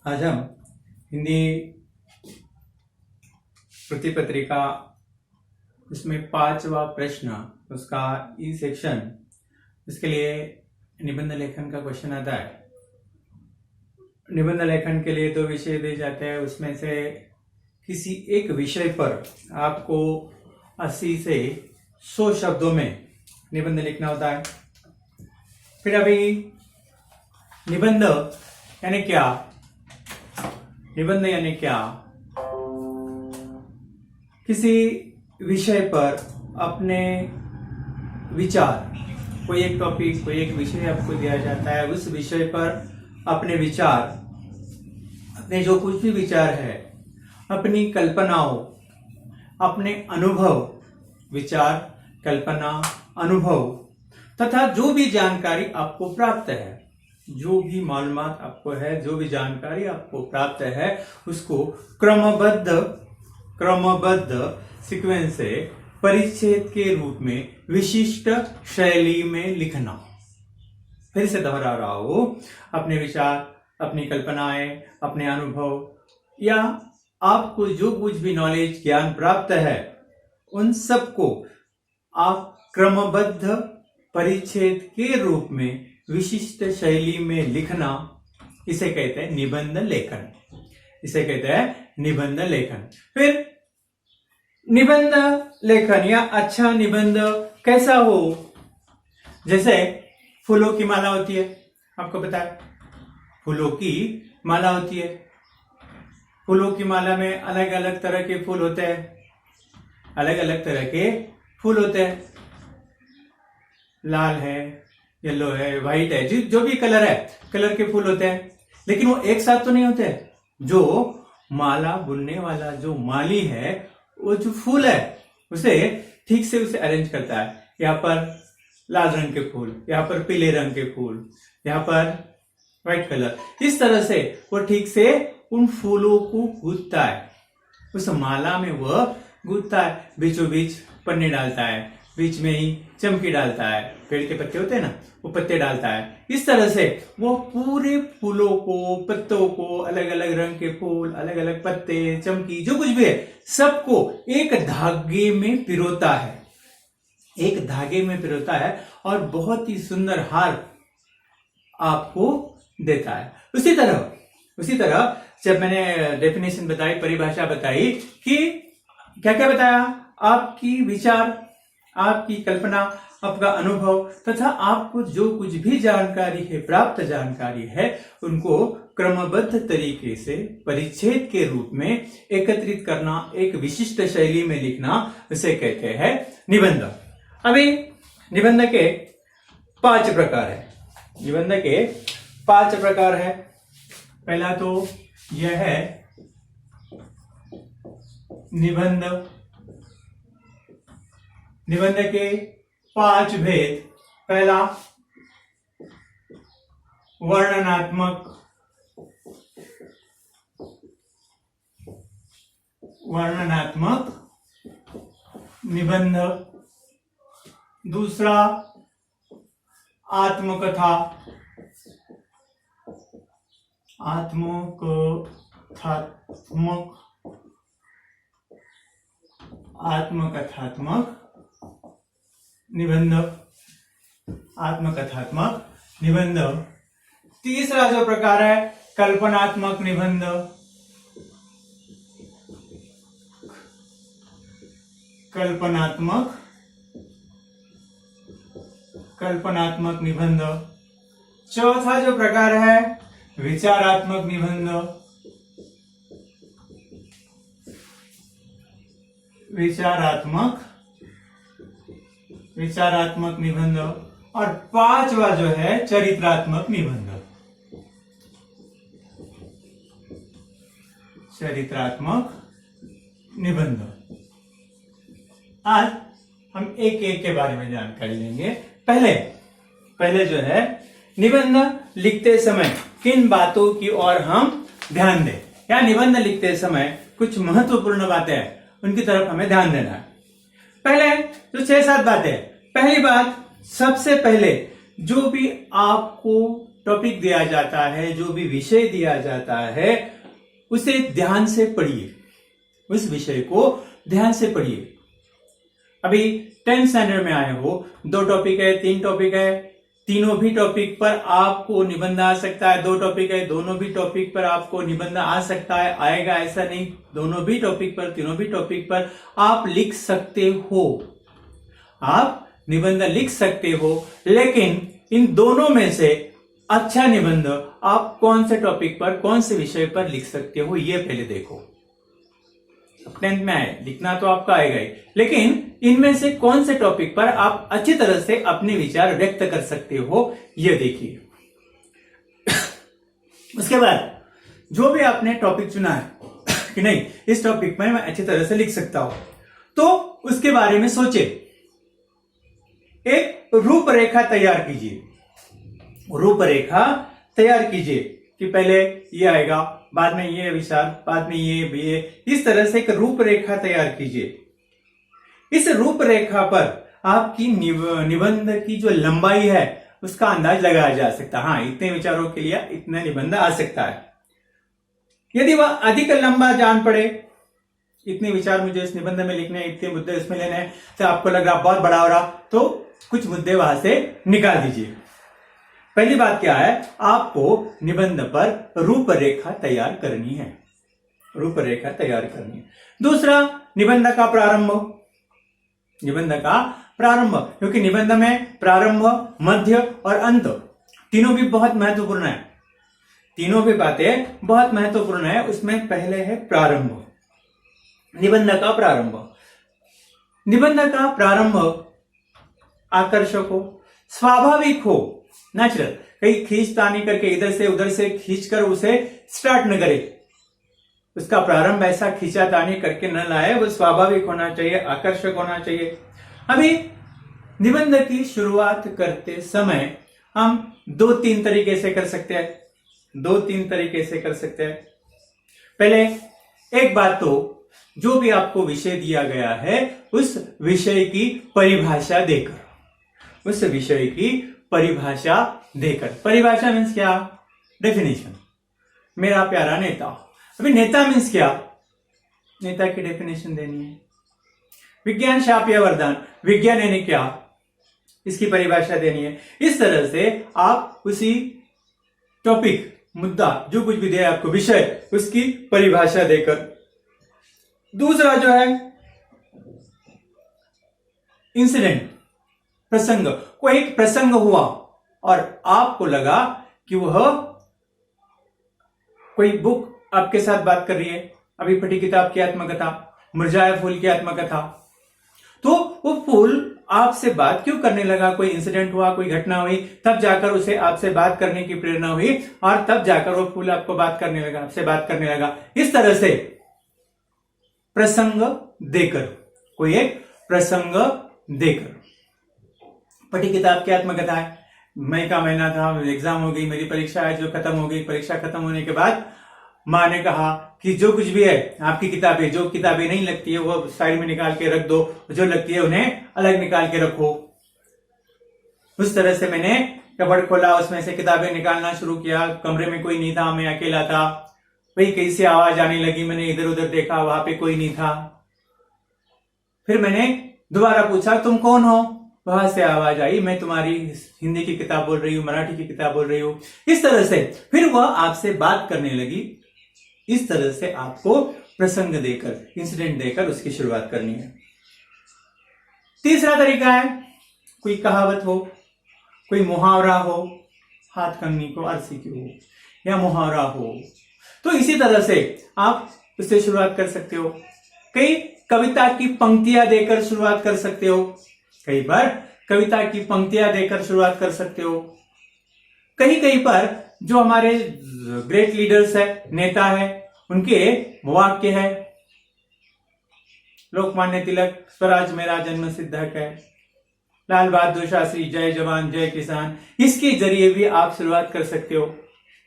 आज हम हिंदी प्रति पत्रिका उसमें 5वां प्रश्न उसका ई सेक्शन इसके लिए निबंध लेखन का क्वेश्चन आता है। निबंध लेखन के लिए 2 विषय दिए जाते हैं, उसमें से किसी एक विषय पर आपको 80 से 100 शब्दों में निबंध लिखना होता है। फिर अभी निबंध यानी क्या? निबंध यानी क्या? किसी विषय पर अपने विचार, कोई एक टॉपिक, कोई एक विषय आपको दिया जाता है, उस विषय पर अपने विचार, अपने जो कुछ भी विचार है, अपनी कल्पनाओं, अपने अनुभव, विचार, कल्पना, अनुभव तथा जो भी जानकारी आपको प्राप्त है, जो भी मालूमात आपको है, जो भी जानकारी आपको प्राप्त है, उसको क्रमबद्ध सीक्वेंस से परिच्छेद के रूप में विशिष्ट शैली में लिखना। फिर से दोहरा रहा हूं, अपने विचार, अपनी कल्पनाएं, अपने अनुभव या आपको जो कुछ भी नॉलेज, ज्ञान प्राप्त है, उन सबको आप क्रमबद्ध परिच्छेद के रूप में विशिष्ट शैली में लिखना, इसे कहते हैं निबंध लेखन। इसे कहते हैं निबंध लेखन। फिर निबंध लेखन या अच्छा निबंध कैसा हो? जैसे फूलों की माला होती है, आपको पता है फूलों की माला होती है। फूलों की माला में अलग अलग तरह के फूल होते हैं, अलग अलग तरह के फूल होते हैं। लाल है, येलो है, व्हाइट है, जो भी कलर है, कलर के फूल होते हैं। लेकिन वो एक साथ तो नहीं होते। जो माला बुनने वाला जो माली है, वो जो फूल है उसे ठीक से उसे अरेंज करता है। यहाँ पर लाल रंग के फूल, यहाँ पर पीले रंग के फूल, यहाँ पर व्हाइट कलर, इस तरह से वो ठीक से उन फूलों को गूंथता है, उस माला में वह गूंथता है। बीचों बीच पन्ने डालता है, बीच में ही चमकी डालता है, पेड़ के पत्ते होते हैं ना, वो पत्ते डालता है। इस तरह से वो पूरे फूलों को, पत्तों को, अलग अलग रंग के फूल, अलग अलग पत्ते, चमकी, जो कुछ भी है, सबको एक धागे में पिरोता है, एक धागे में पिरोता है और बहुत ही सुंदर हार आपको देता है। उसी तरह जब मैंने डेफिनेशन बताई, परिभाषा बताई कि क्या क्या बताया, आपकी विचार, आपकी कल्पना, आपका अनुभव तथा आपको जो कुछ भी जानकारी है, प्राप्त जानकारी है, उनको क्रमबद्ध तरीके से परिच्छेद के रूप में एकत्रित करना, एक विशिष्ट शैली में लिखना, उसे कहते हैं निबंध। अभी निबंध के 5 प्रकार है। निबंध के 5 प्रकार है। पहला तो यह है निबंध। निबंध के 5 भेद। पहला वर्णनात्मक निबंध। दूसरा आत्मकथा, आत्मकथात्मक निबंध। आत्मकथात्मक निबंध। तीसरा जो प्रकार है कल्पनात्मक निबंध। कल्पनात्मक निबंध। चौथा जो प्रकार है विचारात्मक निबंध। विचारात्मक निबंध। और 5वां जो है चरित्रात्मक निबंध। आज हम एक एक के बारे में जानकारी लेंगे। पहले जो है निबंध लिखते समय किन बातों की ओर हम ध्यान दें, या निबंध लिखते समय कुछ महत्वपूर्ण बातें हैं, उनकी तरफ हमें ध्यान देना है। पहले जो 6-7 बातें। पहली बात, सबसे पहले जो भी आपको टॉपिक दिया जाता है, जो भी विषय दिया जाता है, उसे ध्यान से पढ़िए, उस विषय को ध्यान से पढ़िए। अभी 10th स्टैंडर्ड में आए हो, 2 टॉपिक है, 3 टॉपिक है, तीनों भी टॉपिक पर आपको निबंध आ सकता है। 2 टॉपिक है, दोनों भी टॉपिक पर आपको निबंध आ सकता है, आएगा ऐसा नहीं। दोनों भी टॉपिक पर, तीनों भी टॉपिक पर आप लिख सकते हो, आप निबंध लिख सकते हो। लेकिन इन दोनों में से अच्छा निबंध आप कौन से टॉपिक पर, कौन से विषय पर लिख सकते हो, यह पहले देखो। 10th में आए, लिखना तो आपका आएगा ही, लेकिन इनमें से कौन से टॉपिक पर आप अच्छी तरह से अपने विचार व्यक्त कर सकते हो, यह देखिए। उसके बाद जो भी आपने टॉपिक चुना है कि नहीं, इस टॉपिक में मैं अच्छी तरह से लिख सकता हूं, तो उसके बारे में सोचे, एक रूपरेखा तैयार कीजिए। रूपरेखा तैयार कीजिए कि पहले ये आएगा, बाद में ये विचार, बाद में ये, इस तरह से एक रूपरेखा तैयार कीजिए। इस रूपरेखा पर आपकी निबंध की जो लंबाई है उसका अंदाज लगाया जा सकता है। हाँ, इतने विचारों के लिए इतना निबंध आ सकता है। यदि वह अधिक लंबा जान पड़े, इतने विचार मुझे इस निबंध में लिखने हैं, इतने मुद्दे इसमें लेने हैं, तो आपको लग रहा बहुत बड़ा हो रहा, तो कुछ मुद्दे वहां से निकाल दीजिए। पहली बात क्या है, आपको निबंध पर रूपरेखा तैयार करनी है, रूपरेखा तैयार करनी है। दूसरा, निबंध का प्रारंभ, निबंध का प्रारंभ, क्योंकि निबंध में प्रारंभ, मध्य और अंत तीनों भी बहुत महत्वपूर्ण है। तीनों भी बातें बहुत महत्वपूर्ण है। उसमें पहले है प्रारंभ, निबंध का प्रारंभ। निबंध का प्रारंभ आकर्षक हो, स्वाभाविक हो, नेचुरल, कहीं खींचतानी करके इधर से उधर से खींचकर उसे स्टार्ट न करे। उसका प्रारंभ ऐसा खींचातानी करके न लाए, वो स्वाभाविक होना चाहिए, आकर्षक होना चाहिए। अभी निबंध की शुरुआत करते समय हम 2-3 तरीके से कर सकते हैं, 2-3 तरीके से कर सकते हैं। पहले एक बात, तो जो भी आपको विषय दिया गया है उस विषय की परिभाषा देकर, उस विषय की परिभाषा देकर, परिभाषा मीन्स क्या, डेफिनेशन। मेरा प्यारा नेता, अभी नेता मीन्स क्या, नेता की डेफिनेशन देनी है। विज्ञान शाप या वरदान, विज्ञान यानी क्या, इसकी परिभाषा देनी है। इस तरह से आप उसी टॉपिक, मुद्दा, जो कुछ भी दिया आपको विषय, उसकी परिभाषा देकर। दूसरा जो है इंसिडेंट, प्रसंग। कोई एक प्रसंग हुआ और आपको लगा कि वह कोई बुक आपके साथ बात कर रही है, अभी पढ़ी किताब की आत्मकथा, मुरझाए फूल की आत्मकथा, तो वो फूल आपसे बात क्यों करने लगा, कोई इंसिडेंट हुआ, कोई घटना हुई, तब जाकर उसे आपसे बात करने की प्रेरणा हुई और तब जाकर वो फूल आपको बात करने लगा, आपसे बात करने लगा। इस तरह से प्रसंग देकर, कोई एक प्रसंग देकर। पढ़ी किताब की आत्मकथा है, मई का महीना था, एग्जाम हो गई, मेरी परीक्षा है जो खत्म हो गई। परीक्षा खत्म होने के बाद माँ ने कहा कि जो कुछ भी है आपकी किताबें, जो किताबें नहीं लगती है वो साइड में निकाल के रख दो, जो लगती है उन्हें अलग निकाल के रखो। उस तरह से मैंने कबर्ड खोला, उसमें से किताबें निकालना शुरू किया। कमरे में कोई नहीं था, मैं अकेला था। वही कैसी आवाज आने लगी, मैंने इधर उधर देखा, वहां पे कोई नहीं था। फिर मैंने दोबारा पूछा, तुम कौन हो? वहां से आवाज आई, मैं तुम्हारी हिंदी की किताब बोल रही हूँ, मराठी की किताब बोल रही हूँ। इस तरह से फिर वह आपसे बात करने लगी। इस तरह से आपको प्रसंग देकर, इंसिडेंट देकर उसकी शुरुआत करनी है। तीसरा तरीका है, कोई कहावत हो, कोई मुहावरा हो, हाथ कंगनी को अरसी की हो या मुहावरा हो, तो इसी तरह से आप उससे शुरुआत कर सकते हो। कई कविता की पंक्तियां देकर शुरुआत कर सकते हो, कई बार कविता की पंक्तियां देकर शुरुआत कर सकते हो। कहीं पर जो हमारे ग्रेट लीडर्स है, नेता है, उनके वाक्य है। लोकमान्य तिलक, स्वराज मेरा जन्म सिद्धक है, लाल बहादुर शास्त्री, जय जवान जय किसान, इसके जरिए भी आप शुरुआत कर सकते हो।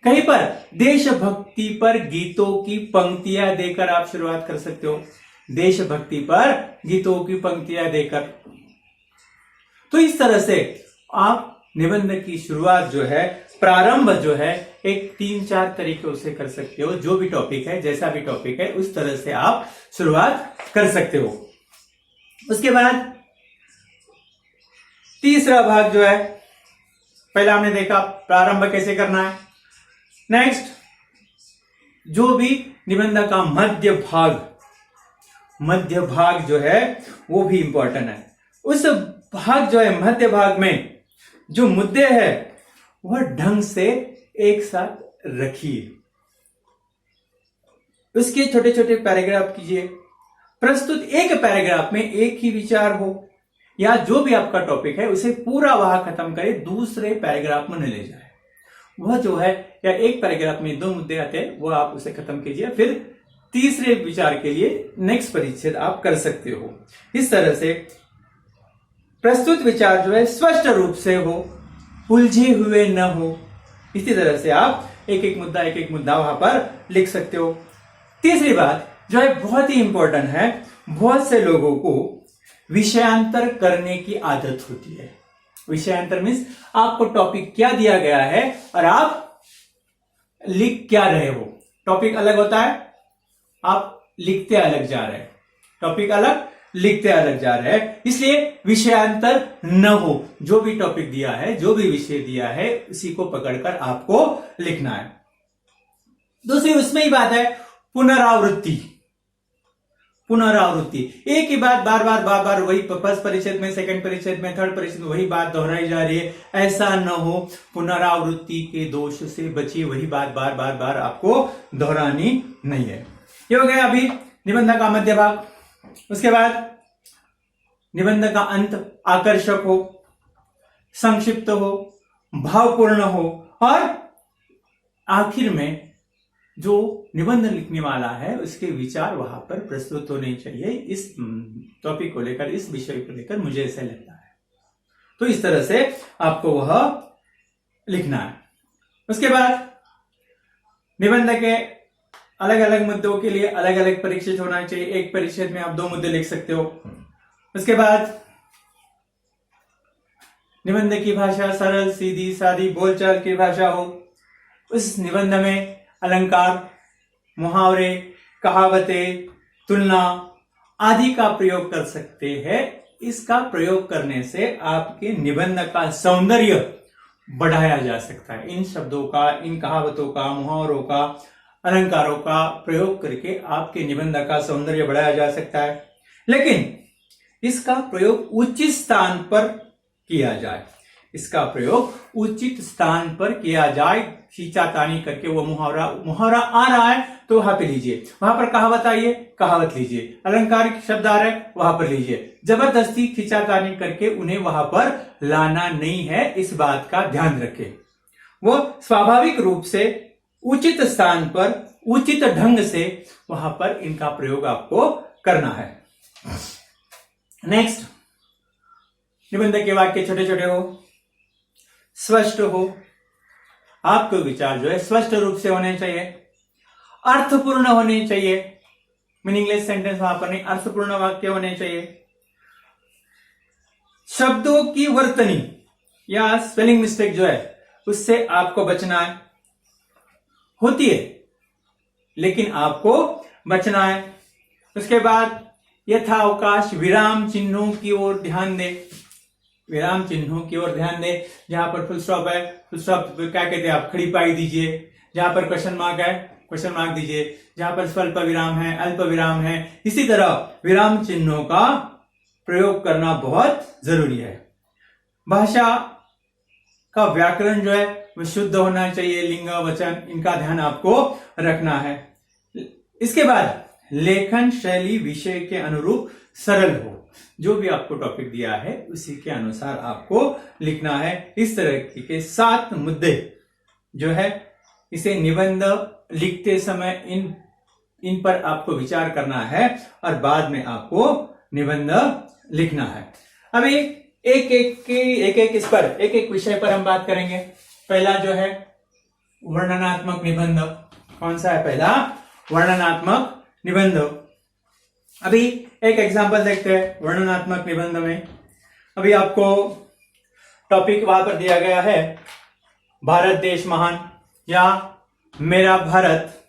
कहीं पर देशभक्ति पर गीतों की पंक्तियां देकर आप शुरुआत कर सकते हो, देशभक्ति पर गीतों की पंक्तियां देकर। तो इस तरह से आप निबंध की शुरुआत जो है प्रारंभ जो है एक 3-4 तरीकों से कर सकते हो। जो भी टॉपिक है, जैसा भी टॉपिक है, उस तरह से आप शुरुआत कर सकते हो। उसके बाद तीसरा भाग जो है, पहला हमने देखा प्रारंभ कैसे करना है। नेक्स्ट, जो भी निबंध का मध्य भाग जो है वो भी इंपॉर्टेंट है। उस भाग जो है, मध्य भाग में जो मुद्दे हैं वह ढंग से एक साथ रखिए। उसके छोटे छोटे पैराग्राफ कीजिए। प्रस्तुत एक पैराग्राफ में एक ही विचार हो, या जो भी आपका टॉपिक है उसे पूरा वहां खत्म करे, दूसरे पैराग्राफ में न ले जाए। वह जो है, या एक पैराग्राफ में 2 मुद्दे आते हैं, वो आप उसे खत्म कीजिए, फिर तीसरे विचार के लिए नेक्स्ट परिच्छेद आप कर सकते हो। इस तरह से प्रस्तुत विचार जो है स्पष्ट रूप से हो, उलझे हुए न हो। इसी तरह से आप एक एक मुद्दा वहां पर लिख सकते हो। तीसरी बात जो है बहुत ही इंपॉर्टेंट है, बहुत से लोगों को विषयांतर करने की आदत होती है। विषयांतर मीन्स आपको टॉपिक क्या दिया गया है और आप लिख क्या रहे हो। टॉपिक अलग होता है, आप लिखते अलग जा रहे हैं। टॉपिक अलग, लिखते अलग जा रहे हैं। इसलिए विषयांतर न हो। जो भी टॉपिक दिया है, जो भी विषय दिया है, उसी को पकड़कर आपको लिखना है। दूसरी उसमें ही बात है पुनरावृत्ति। एक ही बात बार बार वही फर्स्ट परिच्छेद में, सेकंड परिच्छेद में, थर्ड परिच्छेद में वही बात दोहराई जा रही है। ऐसा न हो, पुनरावृत्ति के दोष से बचिए। वही बात बार आपको दोहरानी नहीं है। ये हो गया अभी निबंध का मध्य भाग। उसके बाद निबंध का अंत आकर्षक हो, संक्षिप्त हो, भावपूर्ण हो, और आखिर में जो निबंध लिखने वाला है उसके विचार वहां पर प्रस्तुत होने चाहिए। इस टॉपिक को लेकर, इस विषय को लेकर मुझे ऐसा लगता है। तो इस तरह से आपको वह लिखना है। उसके बाद निबंध के अलग अलग मुद्दों के लिए अलग अलग परिच्छेद होना चाहिए। एक परिच्छेद में आप 2 मुद्दे लिख सकते हो। उसके बाद निबंध की भाषा सरल, सीधी सादी बोलचाल की भाषा हो। उस निबंध में अलंकार, मुहावरे, कहावतें, तुलना आदि का प्रयोग कर सकते हैं। इसका प्रयोग करने से आपके निबंध का सौंदर्य बढ़ाया जा सकता है। इन शब्दों का, इन कहावतों का, मुहावरों का, अलंकारों का प्रयोग करके आपके निबंध का सौंदर्य बढ़ाया जा सकता है। लेकिन इसका प्रयोग उचित स्थान पर किया जाए। इसका प्रयोग उचित स्थान पर किया जाए। खींचातानी करके वो मुहावरा आ रहा है तो वहां पे लीजिए। वहां पर कहावत आई है, कहावत लीजिए। अलंकारिक शब्द आ रहा है, वहां पर लीजिए। जबरदस्ती खींचातानी करके उन्हें वहां पर लाना नहीं है। इस बात का ध्यान रखें। वो स्वाभाविक रूप से उचित स्थान पर, उचित ढंग से वहां पर इनका प्रयोग आपको करना है। नेक्स्ट, निबंध के वाक्य छोटे छोटे हो, स्पष्ट हो। आपके विचार जो है स्पष्ट रूप से होने चाहिए, अर्थपूर्ण होने चाहिए। मीनिंगलेस सेंटेंस वहां पर नहीं, अर्थपूर्ण वाक्य होने चाहिए। शब्दों की वर्तनी या स्पेलिंग मिस्टेक जो है उससे आपको बचना है। होती है लेकिन आपको बचना है। उसके बाद यथावकाश विराम चिन्हों की ओर ध्यान दे। विराम चिन्हों की ओर ध्यान दे। जहां पर फुल स्टॉप है, फुल स्टॉप क्या कहते हैं आप, खड़ी पाई दीजिए। जहां पर क्वेश्चन मार्क है, क्वेश्चन मार्क दीजिए। जहां पर स्वल्प विराम है, अल्प विराम है। इसी तरह विराम चिन्हों का प्रयोग करना बहुत जरूरी है। भाषा का व्याकरण जो है वो शुद्ध होना चाहिए। लिंग, वचन, इनका ध्यान आपको रखना है। इसके बाद लेखन शैली विषय के अनुरूप सरल हो। जो भी आपको टॉपिक दिया है उसी के अनुसार आपको लिखना है। इस तरह के 7 मुद्दे जो है, इसे निबंध लिखते समय इन पर आपको विचार करना है और बाद में आपको निबंध लिखना है। अभी एक एक विषय पर हम बात करेंगे। पहला जो है वर्णनात्मक निबंध। कौन सा है पहला? वर्णनात्मक निबंध। अभी एक एग्जांपल देखते हैं वर्णनात्मक निबंध में। अभी आपको टॉपिक वहां पर दिया गया है भारत देश महान या मेरा भारत।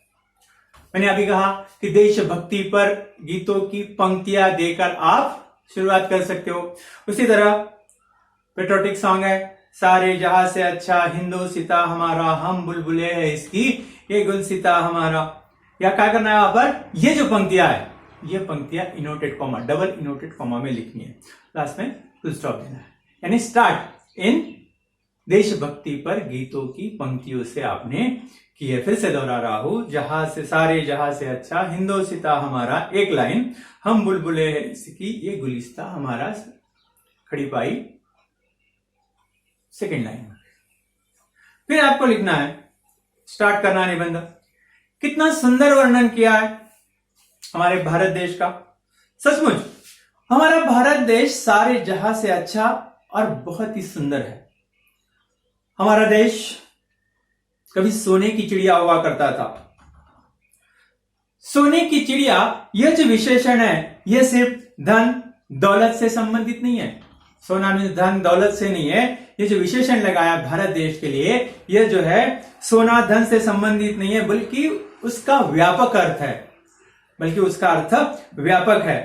मैंने अभी कहा कि देशभक्ति पर गीतों की पंक्तियां देकर आप शुरुआत कर सकते हो। उसी तरह पेट्रोटिक सॉन्ग है, सारे जहां से अच्छा हिंदुस्तां हमारा, हम बुलबुले है इसकी, ये गुलसिता हमारा। या क्या करना है, यहाँ पर ये जो पंक्तियां है, ये पंक्तियां इनोटेड कॉमा, डबल इनोटेड कॉमा में लिखनी है, लास्ट में फुल स्टॉप देना है। यानी स्टार्ट इन देशभक्ति पर गीतों की पंक्तियों से आपने की है। फिर से दोहरा रहा हूं, जहां से सारे जहां से अच्छा हिंदुस्तां हमारा एक लाइन, हम बुलबुले है इसकी, ये गुलिस्ता हमारा खड़ी पाई सेकेंड लाइन। फिर आपको लिखना है, स्टार्ट करना निबंध। कितना सुंदर वर्णन किया है हमारे भारत देश का। सचमुच हमारा भारत देश सारे जहां से अच्छा और बहुत ही सुंदर है। हमारा देश कभी सोने की चिड़िया हुआ करता था। सोने की चिड़िया, यह जो विशेषण है, यह सिर्फ धन दौलत से संबंधित नहीं है। सोना में धन दौलत से नहीं है, ये जो विशेषण लगाया भारत देश के लिए, यह जो है सोना धन से संबंधित नहीं है, बल्कि उसका व्यापक अर्थ है, बल्कि उसका अर्थ व्यापक है।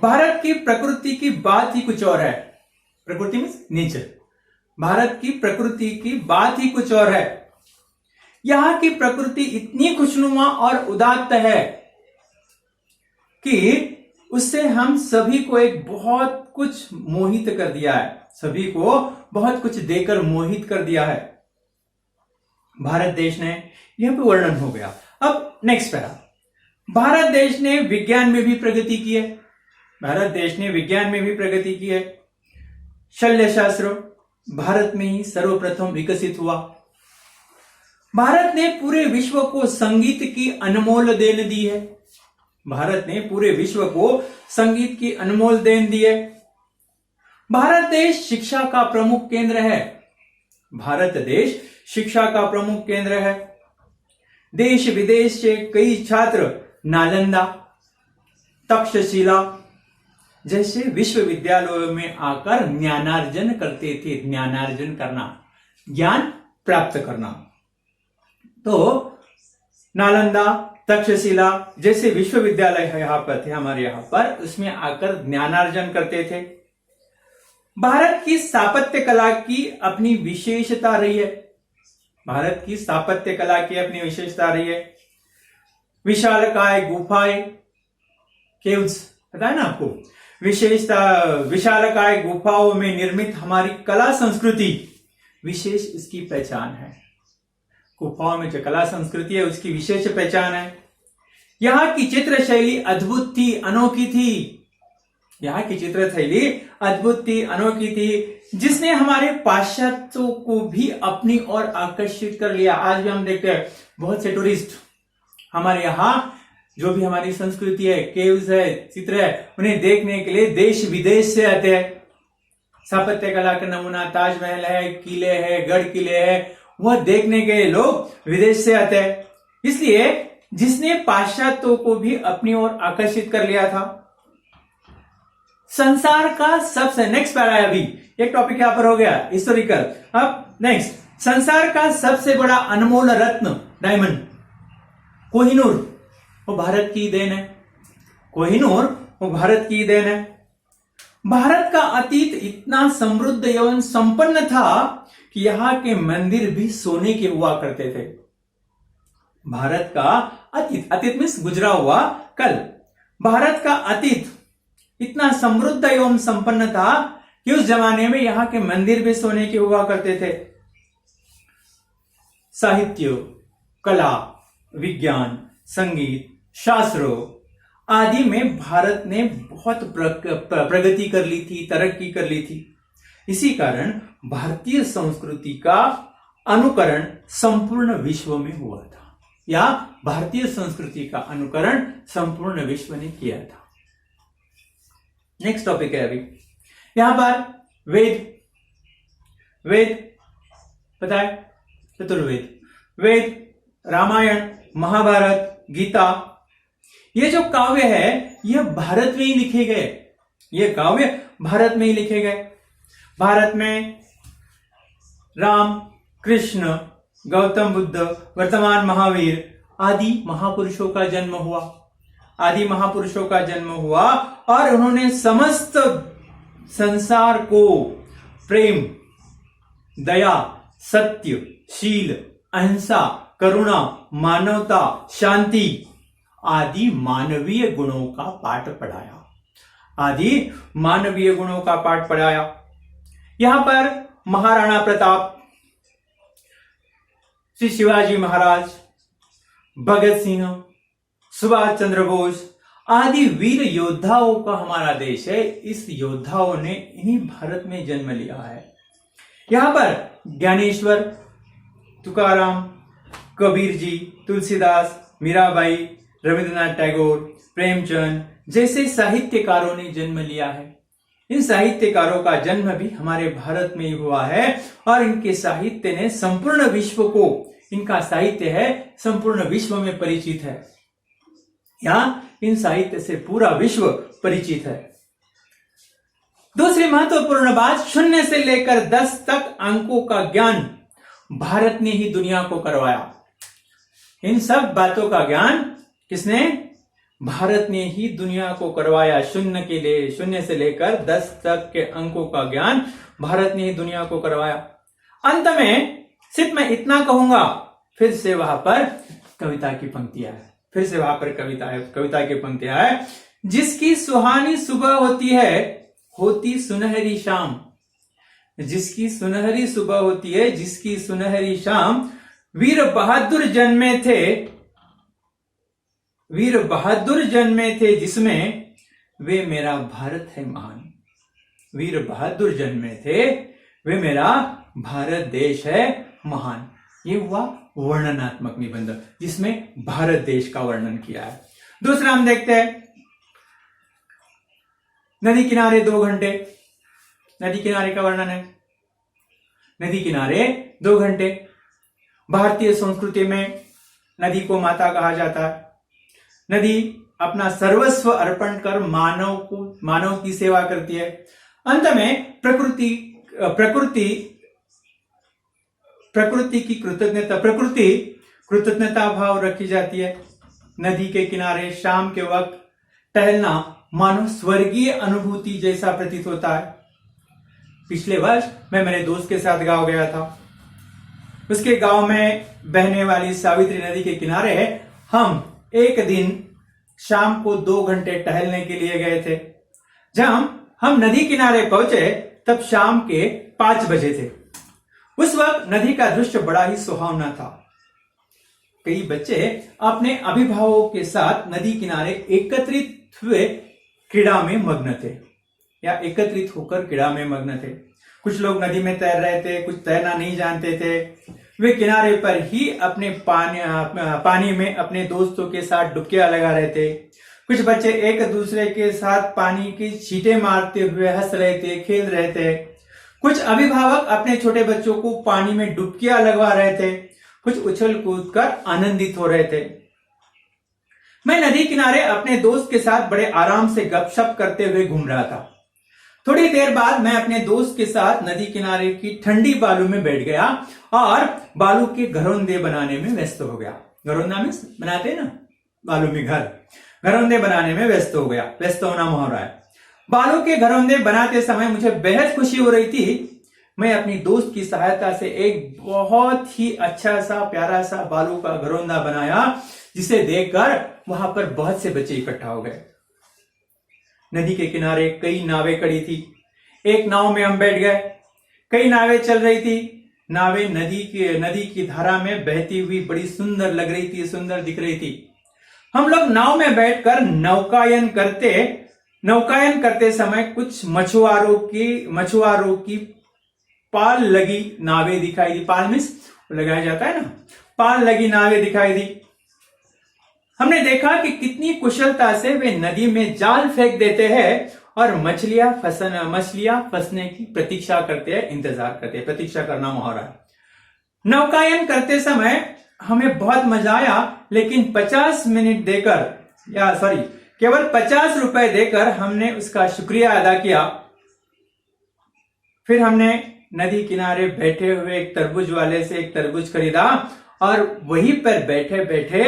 भारत की प्रकृति की बात ही कुछ और है। प्रकृति मीन्स नेचर। भारत की प्रकृति की बात ही कुछ और है। यहां की प्रकृति इतनी खुशनुमा और उदात्त है कि उससे हम सभी को एक बहुत कुछ मोहित कर दिया है, सभी को बहुत कुछ देकर मोहित कर दिया है भारत देश ने। यह पे वर्णन हो गया। अब नेक्स्ट पैरा, भारत देश ने विज्ञान में भी प्रगति की है। भारत देश ने विज्ञान में भी प्रगति की है। शल्य शास्त्र भारत में ही सर्वप्रथम विकसित हुआ। भारत ने पूरे विश्व को संगीत की अनमोल देन दी है। भारत ने पूरे विश्व को संगीत की अनमोल देन दी है। भारत देश शिक्षा का प्रमुख केंद्र है। भारत देश शिक्षा का प्रमुख केंद्र है। देश विदेश से कई छात्र नालंदा, तक्षशिला जैसे विश्वविद्यालयों में आकर ज्ञानार्जन करते थे। ज्ञानार्जन करना, ज्ञान प्राप्त करना। तो नालंदा, तक्षशिला जैसे विश्वविद्यालय यहां पर थे, हमारे यहां पर, उसमें आकर ज्ञानार्जन करते थे। भारत की स्थापत्य कला की अपनी विशेषता रही है। भारत की स्थापत्य कला की अपनी विशेषता रही है। विशालकाय गुफाएं, केव्स, पता है ना आपको, विशेषता विशालकाय गुफाओं में निर्मित हमारी कला संस्कृति विशेष इसकी पहचान है। गुफाओं में जो कला संस्कृति है उसकी विशेष पहचान है। यहां की चित्र शैली अद्भुत थी, अनोखी थी। यहां की चित्र शैली अद्भुत थी, अनोखी थी, जिसने हमारे पाश्चात्यों को भी अपनी ओर आकर्षित कर लिया। आज भी हम देखते हैं बहुत से टूरिस्ट हमारे यहां, जो भी हमारी संस्कृति है, केव्स है, चित्र है, उन्हें देखने के लिए देश विदेश से आते हैं। स्थापत्य कला का नमूना ताजमहल है, किले है, गढ़ किले है, वह देखने के लिए लोग विदेश से आते हैं। इसलिए जिसने पाश्चात्यों को भी अपनी ओर आकर्षित कर लिया था। संसार का सबसे, नेक्स्ट पैरा है, अभी एक टॉपिक यहां पर हो गया हिस्टोरिकल। अब नेक्स्ट, संसार का सबसे बड़ा अनमोल रत्न डायमंड कोहिनूर, वो भारत की देन है। कोहिनूर वो भारत की देन है। भारत का अतीत इतना समृद्ध एवं संपन्न था कि यहां के मंदिर भी सोने के हुआ करते थे। भारत का अतीत, अतीत मीन्स गुजरा हुआ कल, भारत का अतीत इतना समृद्ध एवं संपन्न था कि उस जमाने में यहां के मंदिर भी सोने के हुआ करते थे। साहित्य, कला, विज्ञान, संगीत, शास्त्रों आदि में भारत ने बहुत प्रगति कर ली थी, तरक्की कर ली थी। इसी कारण भारतीय संस्कृति का अनुकरण संपूर्ण विश्व में हुआ था, या भारतीय संस्कृति का अनुकरण संपूर्ण विश्व ने किया था। नेक्स्ट टॉपिक है अभी यहां पर वेद। वेद पता है, चतुर्वेद, वेद, रामायण, महाभारत, गीता, ये जो काव्य है यह भारत में ही लिखे गए। ये काव्य भारत में ही लिखे गए। भारत में राम, कृष्ण, गौतम बुद्ध, वर्तमान महावीर आदि महापुरुषों का जन्म हुआ। आदि महापुरुषों का जन्म हुआ और उन्होंने समस्त संसार को प्रेम, दया, सत्य, शील, अहिंसा, करुणा, मानवता, शांति आदि मानवीय गुणों का पाठ पढ़ाया। आदि मानवीय गुणों का पाठ पढ़ाया। यहां पर महाराणा प्रताप, श्री शिवाजी महाराज, भगत सिंह, सुभाष चंद्र बोस आदि वीर योद्धाओं का हमारा देश है। इस योद्धाओं ने इन्हीं भारत में जन्म लिया है। यहां पर ज्ञानेश्वर, तुकाराम, कबीर जी, तुलसीदास, मीराबाई, रविंद्रनाथ टैगोर, प्रेमचंद जैसे साहित्यकारों ने जन्म लिया है। इन साहित्यकारों का जन्म भी हमारे भारत में ही हुआ है और इनके साहित्य ने संपूर्ण विश्व को, इनका साहित्य है संपूर्ण विश्व में परिचित है। यहां इन साहित्य से पूरा विश्व परिचित है। दूसरी महत्वपूर्ण बात, 0 से लेकर 10 तक अंकों का ज्ञान भारत ने ही दुनिया को करवाया। इन सब बातों का ज्ञान किसने? भारत ने ही दुनिया को करवाया। 0 से लेकर 10 तक के अंकों का ज्ञान भारत ने ही दुनिया को करवाया। अंत में सिर्फ मैं इतना कहूंगा, फिर से वहां पर कविता की पंक्तियां है, फिर से वहां पर कविता की पंक्तियां है। जिसकी सुहानी सुबह होती है, होती सुनहरी शाम। जिसकी सुनहरी सुबह होती है, जिसकी सुनहरी शाम, वीर बहादुर जन्मे थे, वीर बहादुर जन्मे थे जिसमें, वे मेरा भारत है महान। वीर बहादुर जन्मे थे, वे मेरा भारत देश है महान। ये हुआ वर्णनात्मक निबंध जिसमें भारत देश का वर्णन किया है। दूसरा हम देखते हैं, नदी किनारे 2 घंटे। नदी किनारे का वर्णन है। नदी किनारे 2 घंटे। भारतीय संस्कृति में नदी को माता कहा जाता है। नदी अपना सर्वस्व अर्पण कर मानव की सेवा करती है। अंत में प्रकृति की कृतज्ञता भाव रखी जाती है। नदी के किनारे शाम के वक्त टहलना मानो स्वर्गीय अनुभूति जैसा प्रतीत होता है। पिछले वर्ष मैं मेरे दोस्त के साथ गांव गया था। उसके गांव में बहने वाली सावित्री नदी के किनारे हम एक दिन शाम को 2 घंटे टहलने के लिए गए थे। जब हम नदी किनारे पहुंचे तब शाम के 5 बजे थे। उस वक्त नदी का दृश्य बड़ा ही सुहावना था। कई बच्चे अपने अभिभावकों के साथ नदी किनारे एकत्रित हुए क्रीड़ा में मग्न थे या एकत्रित होकर क्रीड़ा में मग्न थे। कुछ लोग नदी में तैर रहे थे, कुछ तैरना नहीं जानते थे। वे किनारे पर ही अपने पानी में अपने दोस्तों के साथ डुबकियां लगा रहे थे। कुछ बच्चे एक दूसरे के साथ पानी की छींटे मारते हुए हंस रहे थे, खेल रहे थे। कुछ अभिभावक अपने छोटे बच्चों को पानी में डुबकियां लगवा रहे थे। कुछ उछल कूद कर आनंदित हो रहे थे। मैं नदी किनारे अपने दोस्त के साथ बड़े आराम से गपशप करते हुए घूम रहा था। थोड़ी देर बाद मैं अपने दोस्त के साथ नदी किनारे की ठंडी बालू में बैठ गया और बालू के घरौंदे बनाने में व्यस्त हो गया। घरौंदा में बनाते हैं ना बालू में घर, घरौंदे बनाने में व्यस्त होना मुहावरा है। बालू के घरौंदे बनाते समय मुझे बेहद खुशी हो रही थी। मैं अपनी दोस्त की सहायता से एक बहुत ही अच्छा सा प्यारा सा बालू का घरौंदा बनाया, जिसे देखकर वहां पर बहुत से बच्चे इकट्ठा हो गए। नदी के किनारे कई नावें खड़ी थी। एक नाव में हम बैठ गए। कई नावें चल रही थी। नावें नदी की धारा में बहती हुई बड़ी सुंदर लग रही थी, सुंदर दिख रही थी। हम लोग नाव में बैठकर नौकायन करते समय कुछ मछुआरों की पाल लगी नावें दिखाई दी। पाल मीन्स लगाया जाता है ना, पाल लगी नावें दिखाई दी। हमने देखा कि कितनी कुशलता से वे नदी में जाल फेंक देते हैं और मछलियां फंसने की प्रतीक्षा करते हैं, इंतजार करते हैं। प्रतीक्षा करना मुहावरा है। नौकायन करते समय हमें बहुत मजा आया, लेकिन 50 मिनट देकर केवल 50 रुपए देकर हमने उसका शुक्रिया अदा किया। फिर हमने नदी किनारे बैठे हुए एक तरबूज वाले से एक तरबूज खरीदा और वहीं पर बैठे बैठे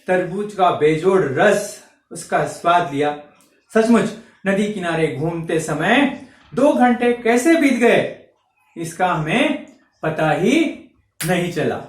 तरबूज का बेजोड़ रस, उसका स्वाद लिया। सचमुच नदी किनारे घूमते समय 2 घंटे कैसे बीत गए इसका हमें पता ही नहीं चला।